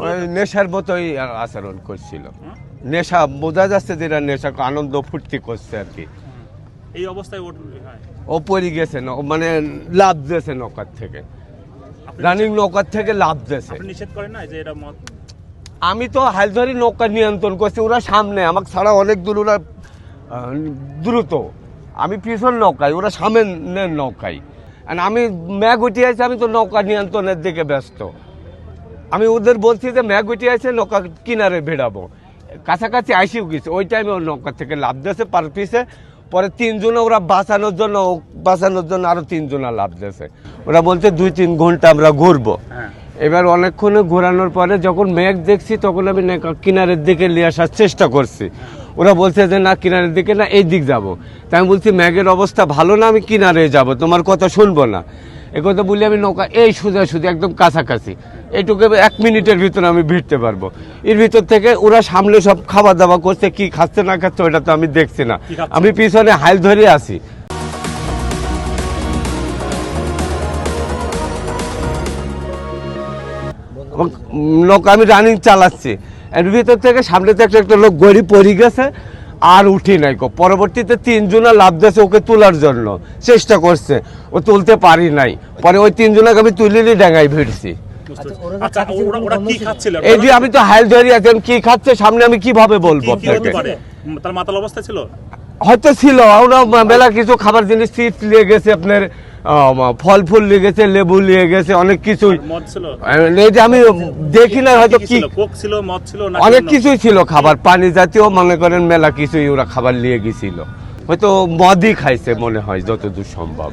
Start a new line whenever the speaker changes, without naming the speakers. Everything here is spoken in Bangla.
ওই নেশার মতোই আচরণ করছিল। নেশা বোঝা যাচ্ছে যেটা নেশা, আনন্দ ফুর্তি করছে আর কি।
এই অবস্থায়
ও পড়ে গেছে, মানে লাভ দিয়েছে নৌকার থেকে, রানিং নৌকার থেকে লাভ দিয়েছে।
নিষেধ করেন না যে এটা মত? আমি
তো হাল ধরি নৌকা নিয়ন্ত্রণ করছি, ওরা সামনে আমাকে ছাড়া অনেক দূর, ওরা দ্রুত, আমি পিছন নৌকায়, ওরা সামনের নৌকায়। আর আমি ম্যাগ উঠে আছি, আমি তো নৌকা নিয়ন্ত্রণের দিকে ব্যস্ত। আমি ওদের বলছি যে ম্যাগ উঠে আছে, নৌকা কিনারে ভেড়াবো, কাছাকাছি আইসিও গেছে। ওই টাইমে ওর নৌকা থেকে লাভ দিয়েছে পার পিছে। পরে তিনজনে ওরা বাঁচানোর জন্য আরো তিনজনা লাভ দিয়েছে। ওরা বলছে 2-3 ঘন্টা আমরা ঘুরবো। এবার অনেকক্ষণ ঘোরানোর পরে যখন মেঘ দেখছি, তখন আমি কিনারের দিকে নিয়ে আসার চেষ্টা করছি। ওরা বলছে যে না, কিনারের দিকে না, এই দিক যাবো। তাই আমি বলছি মেঘের অবস্থা ভালো না, আমি কিনারে যাব, তোমার কথা শুনবো না। এ কথা বলি আমি নৌকা এই সোজাসুজি একদম কাছাকাছি, এইটুকু 1 মিনিটের ভিতরে আমি ভিড়তে পারবো। এর ভিতর থেকে ওরা সামনে সব খাওয়া দাওয়া করছে, কি খাচ্ছে না খাচ্ছে ওটা তো আমি দেখছি না, আমি পিছনে হাল ধরে আছি। নৌকা আমি রানিং চালাচ্ছি, এর ভিতর থেকে সামনে থেকে একটা লোক গড়ি পড়ে গেছে, আর উঠি নাই। পরবর্তীতে 3 জনা লাভ দিয়েছে ওকে তোলার জন্য, চেষ্টা করছে, ও তুলতে পারি নাই। পরে ওই 3 জনাকে আমি তুলিনি ডাঙায় ভিড়ছি। এই যে আমি তো হাল ধরে আছি, কি খাচ্ছে সামনে আমি কিভাবে বলবো আপনাকে?
তার মাতাল অবস্থা ছিল,
হয়তো ছিল। ওরা মেলা কিছু খাবার জিনিস, চিপস নিয়ে গেছে, আপনার ফল ফুল নিয়ে গেছে, লেবু নিয়ে গেছে, অনেক কিছুই। এই যে আমি দেখি না, হয়তো কি অনেক কিছুই ছিল, খাবার পানি জাতীয় মনে করেন মেলা কিছুই ওরা খাবার নিয়ে গেছিল। হয়তো মদই খাইছে মনে হয়, যতদূর সম্ভব।